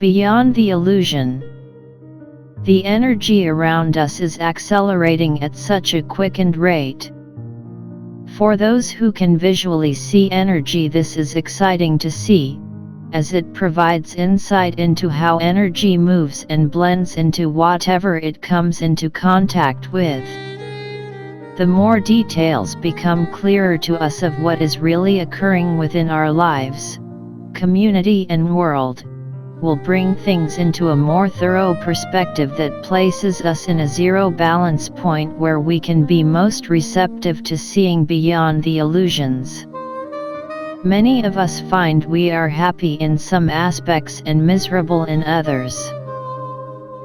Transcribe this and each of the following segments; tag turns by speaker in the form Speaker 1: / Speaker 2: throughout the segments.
Speaker 1: Beyond the illusion. The energy around us is accelerating at such a quickened rate. For those who can visually see energy, this is exciting to see, as it provides insight into how energy moves and blends into whatever it comes into contact with. The more details become clearer to us of what is really occurring within our lives, community and world, will bring things into a more thorough perspective that places us in a zero balance point where we can be most receptive to seeing beyond the illusions. Many of us find we are happy in some aspects and miserable in others.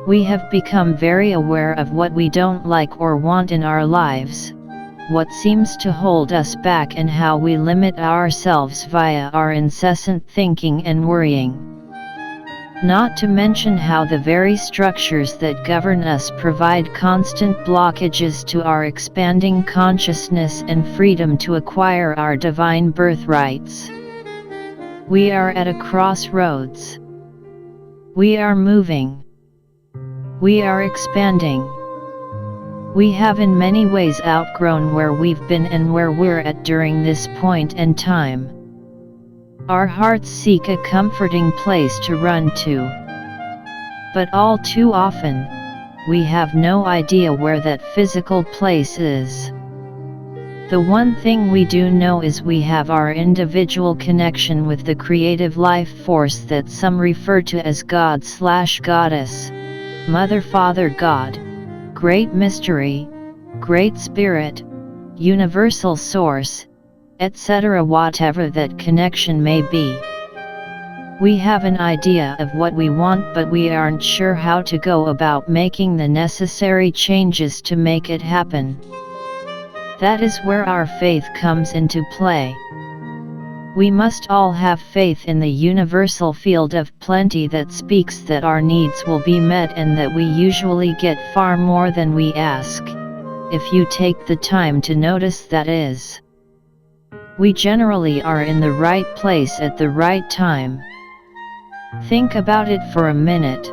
Speaker 1: We have become very aware of what we don't like or want in our lives, what seems to hold us back, and how we limit ourselves via our incessant thinking and worrying. Not to mention how the very structures that govern us provide constant blockages to our expanding consciousness and freedom to acquire our divine birthrights. We are at a crossroads. We are moving. We are expanding. We have in many ways outgrown where we've been and where we're at during this point in time. Our hearts seek a comforting place to run to. But all too often, we have no idea where that physical place is. The one thing we do know is we have our individual connection with the creative life force that some refer to as God/Goddess, Mother, Father, God, Great Mystery, Great Spirit, Universal Source, etc. Whatever that connection may be. We have an idea of what we want, but we aren't sure how to go about making the necessary changes to make it happen. That is where our faith comes into play. We must all have faith in the universal field of plenty that speaks that our needs will be met and that we usually get far more than we ask, if you take the time to notice that is. We generally are in the right place at the right time. Think about it for a minute.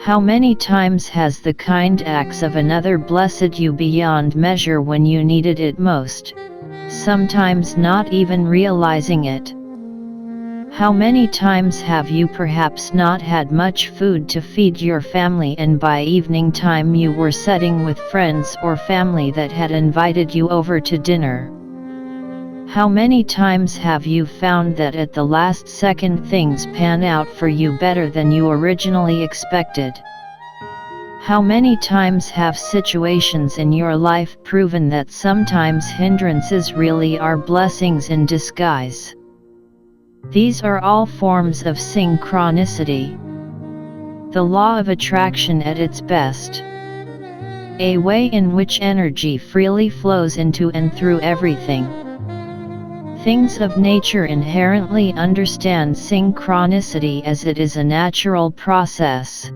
Speaker 1: How many times has the kind acts of another blessed you beyond measure when you needed it most, sometimes not even realizing it? How many times have you perhaps not had much food to feed your family, and by evening time you were sitting with friends or family that had invited you over to dinner? How many times have you found that at the last second things pan out for you better than you originally expected? How many times have situations in your life proven that sometimes hindrances really are blessings in disguise? These are all forms of synchronicity. The law of attraction at its best. A way in which energy freely flows into and through everything. Things of nature inherently understand synchronicity as it is a natural process.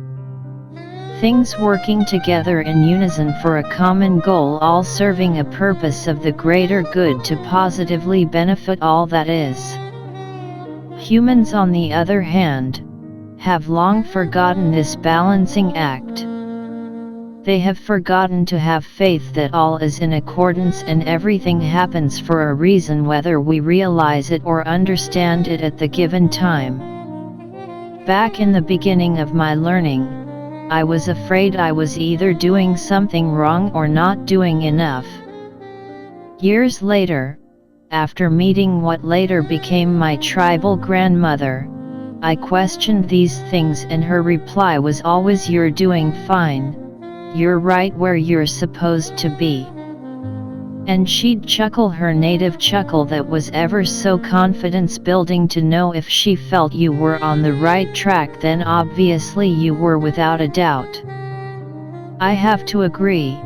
Speaker 1: Things working together in unison for a common goal, all serving a purpose of the greater good to positively benefit all that is. Humans, on the other hand, have long forgotten this balancing act. They have forgotten to have faith that all is in accordance and everything happens for a reason, whether we realize it or understand it at the given time. Back in the beginning of my learning, I was afraid I was either doing something wrong or not doing enough. Years later, after meeting what later became my tribal grandmother, I questioned these things, and her reply was always, "You're doing fine. You're right where you're supposed to be." And she'd chuckle her native chuckle that was ever so confidence building to know if she felt you were on the right track, then obviously you were without a doubt. I have to agree.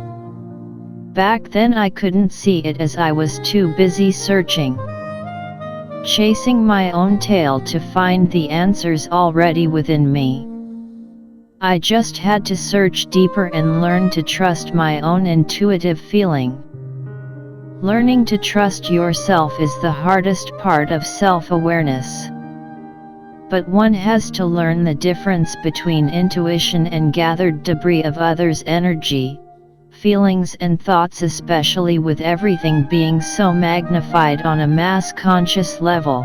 Speaker 1: Back then I couldn't see it as I was too busy searching, chasing my own tail to find the answers already within me. I just had to search deeper and learn to trust my own intuitive feeling. Learning to trust yourself is the hardest part of self-awareness. But one has to learn the difference between intuition and gathered debris of others' energy, feelings and thoughts, especially with everything being so magnified on a mass conscious level.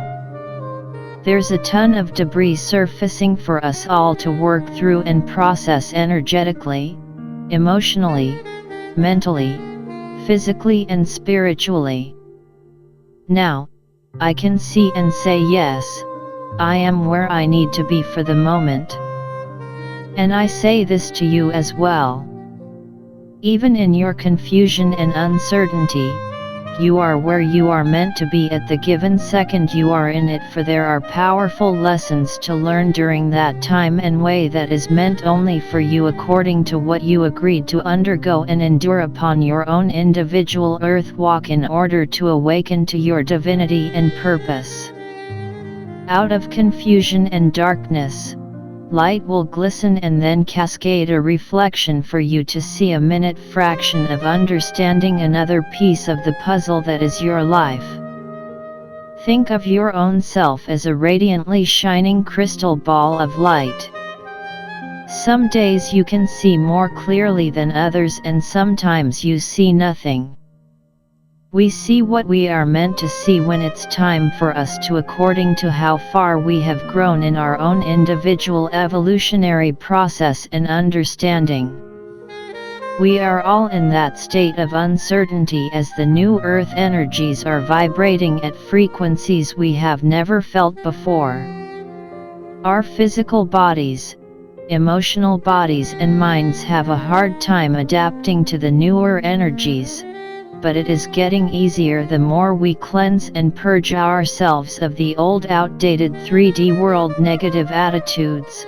Speaker 1: There's a ton of debris surfacing for us all to work through and process energetically, emotionally, mentally, physically and spiritually. Now, I can see and say yes, I am where I need to be for the moment. And I say this to you as well. Even in your confusion and uncertainty, you are where you are meant to be at the given second you are in it, for there are powerful lessons to learn during that time and way that is meant only for you according to what you agreed to undergo and endure upon your own individual earth walk in order to awaken to your divinity and purpose. Out of confusion and darkness, light will glisten and then cascade a reflection for you to see a minute fraction of understanding another piece of the puzzle that is your life. Think of your own self as a radiantly shining crystal ball of light. Some days you can see more clearly than others, and sometimes you see nothing. We see what we are meant to see when it's time for us to, according to how far we have grown in our own individual evolutionary process and understanding. We are all in that state of uncertainty as the new earth energies are vibrating at frequencies we have never felt before. Our physical bodies, emotional bodies and minds have a hard time adapting to the newer energies, but it is getting easier the more we cleanse and purge ourselves of the old outdated 3D world negative attitudes,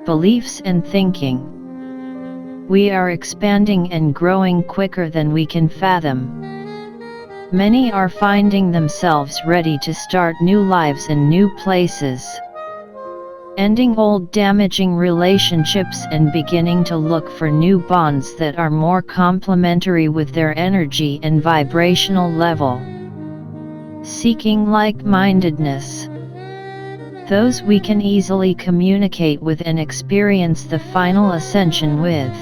Speaker 1: beliefs and thinking. We are expanding and growing quicker than we can fathom. Many are finding themselves ready to start new lives in new places, ending old damaging relationships and beginning to look for new bonds that are more complementary with their energy and vibrational level. Seeking like-mindedness. Those we can easily communicate with and experience the final ascension with.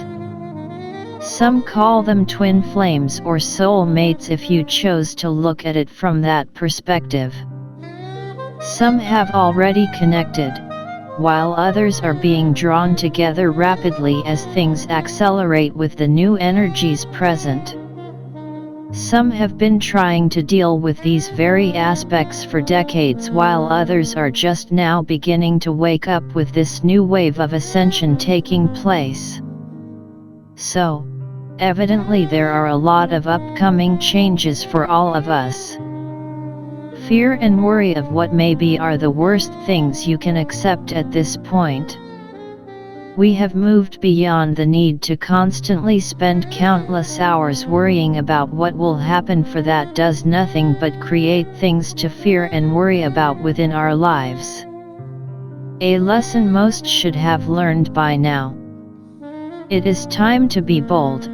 Speaker 1: Some call them twin flames or soul mates if you chose to look at it from that perspective. Some have already connected, while others are being drawn together rapidly as things accelerate with the new energies present. Some have been trying to deal with these very aspects for decades, while others are just now beginning to wake up with this new wave of ascension taking place. So, evidently there are a lot of upcoming changes for all of us. Fear and worry of what may be are the worst things you can accept at this point. We have moved beyond the need to constantly spend countless hours worrying about what will happen, for that does nothing but create things to fear and worry about within our lives. A lesson most should have learned by now. It is time to be bold,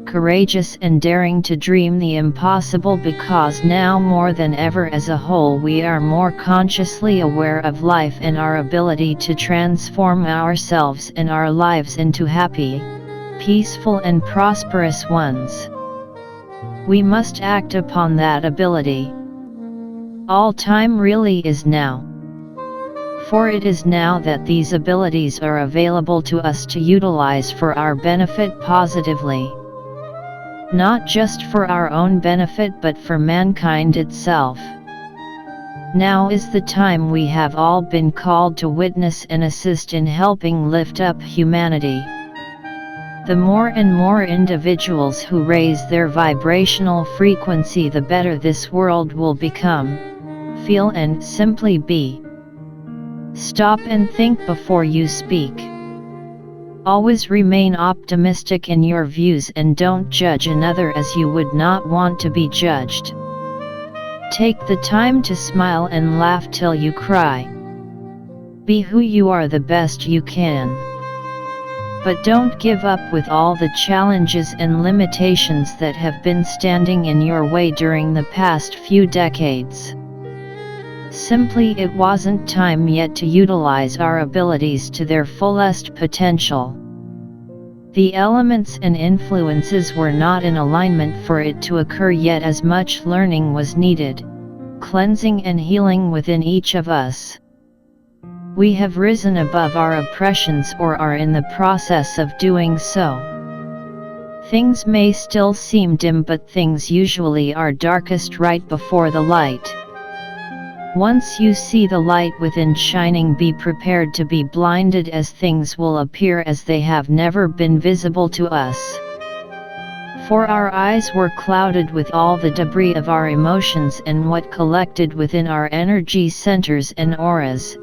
Speaker 1: courageous and daring to dream the impossible, because now more than ever as a whole we are more consciously aware of life and our ability to transform ourselves and our lives into happy, peaceful and prosperous ones. We must act upon that ability. All time really is now. For it is now that these abilities are available to us to utilize for our benefit positively. Not just for our own benefit but for mankind itself. Now is the time we have all been called to witness and assist in helping lift up humanity. The more and more individuals who raise their vibrational frequency, the better this world will become, feel and simply be. Stop and think before you speak. Always remain optimistic in your views and don't judge another as you would not want to be judged. Take the time to smile and laugh till you cry. Be who you are the best you can. But don't give up with all the challenges and limitations that have been standing in your way during the past few decades. Simply it wasn't time yet to utilize our abilities to their fullest potential. The elements and influences were not in alignment for it to occur yet, as much learning was needed, cleansing and healing within each of us. We have risen above our oppressions or are in the process of doing so. Things may still seem dim, but things usually are darkest right before the light. Once you see the light within shining, be prepared to be blinded, as things will appear as they have never been visible to us. For our eyes were clouded with all the debris of our emotions and what collected within our energy centers and auras,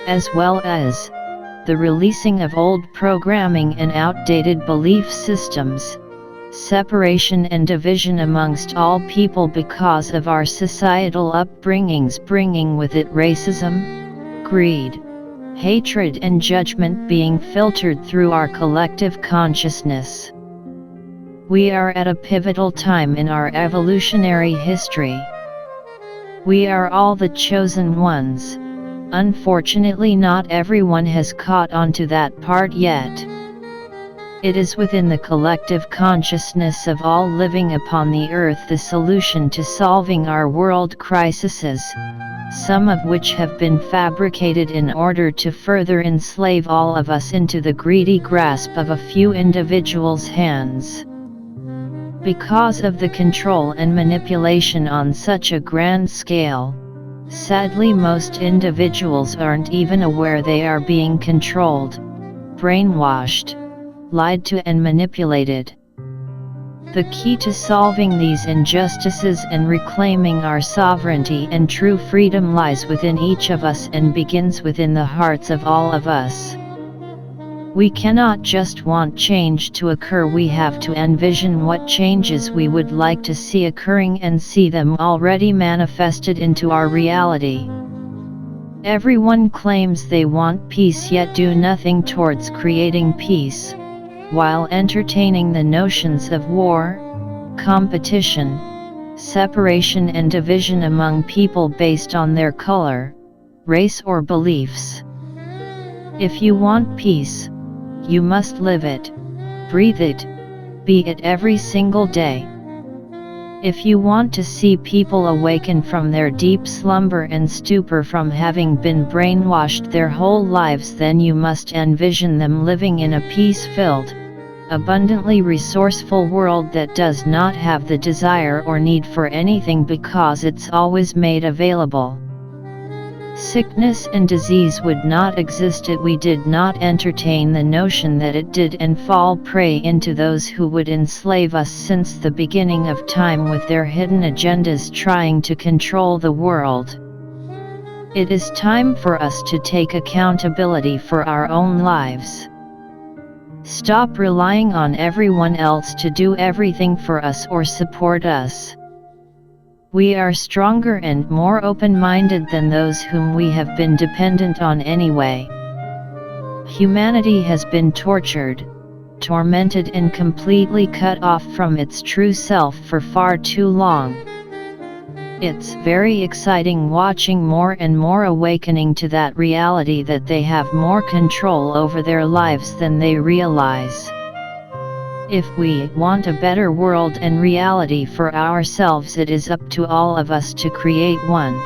Speaker 1: as well as the releasing of old programming and outdated belief systems, separation and division amongst all people because of our societal upbringings, bringing with it racism, greed, hatred and judgment being filtered through our collective consciousness. We are at a pivotal time in our evolutionary history. We are all the chosen ones. Unfortunately, not everyone has caught on to that part yet. It is within the collective consciousness of all living upon the earth the solution to solving our world crises, some of which have been fabricated in order to further enslave all of us into the greedy grasp of a few individuals' hands. Because of the control and manipulation on such a grand scale, sadly most individuals aren't even aware they are being controlled, brainwashed, lied to and manipulated. The key to solving these injustices and reclaiming our sovereignty and true freedom lies within each of us and begins within the hearts of all of us. We cannot just want change to occur, we have to envision what changes we would like to see occurring and see them already manifested into our reality. Everyone claims they want peace yet do nothing towards creating peace, while entertaining the notions of war, competition, separation and division among people based on their color, race or beliefs. If you want peace, you must live it, breathe it, be it every single day. If you want to see people awaken from their deep slumber and stupor from having been brainwashed their whole lives, then you must envision them living in a peace-filled, abundantly resourceful world that does not have the desire or need for anything because it's always made available. Sickness and disease would not exist if we did not entertain the notion that it did and fall prey into those who would enslave us since the beginning of time with their hidden agendas trying to control the world. It is time for us to take accountability for our own lives. Stop relying on everyone else to do everything for us or support us. We are stronger and more open-minded than those whom we have been dependent on anyway. Humanity has been tortured, tormented and completely cut off from its true self for far too long. It's very exciting watching more and more awakening to that reality that they have more control over their lives than they realize. If we want a better world and reality for ourselves, it is up to all of us to create one.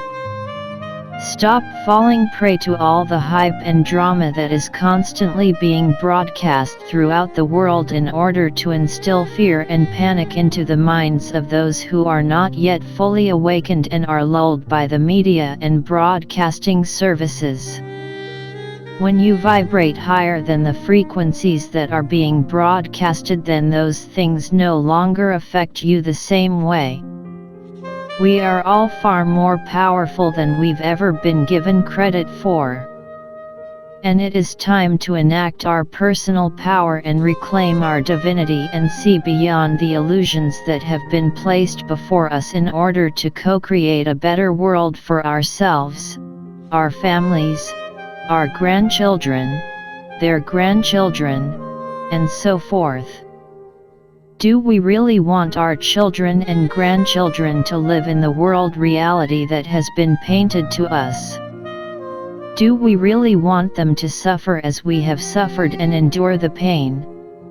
Speaker 1: Stop falling prey to all the hype and drama that is constantly being broadcast throughout the world in order to instill fear and panic into the minds of those who are not yet fully awakened and are lulled by the media and broadcasting services. When you vibrate higher than the frequencies that are being broadcasted, then those things no longer affect you the same way. We are all far more powerful than we've ever been given credit for. And it is time to enact our personal power and reclaim our divinity and see beyond the illusions that have been placed before us in order to co-create a better world for ourselves, our families, our grandchildren, their grandchildren, and so forth. Do we really want our children and grandchildren to live in the world reality that has been painted to us? Do we really want them to suffer as we have suffered and endure the pain,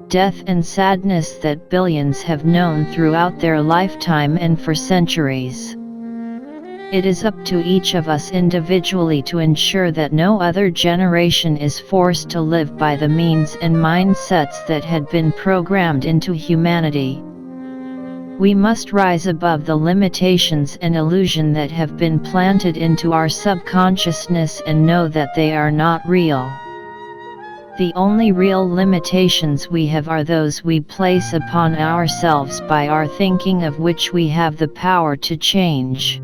Speaker 1: death and sadness that billions have known throughout their lifetime and for centuries? It is up to each of us individually to ensure that no other generation is forced to live by the means and mindsets that had been programmed into humanity. We must rise above the limitations and illusion that have been planted into our subconsciousness and know that they are not real. The only real limitations we have are those we place upon ourselves by our thinking, of which we have the power to change.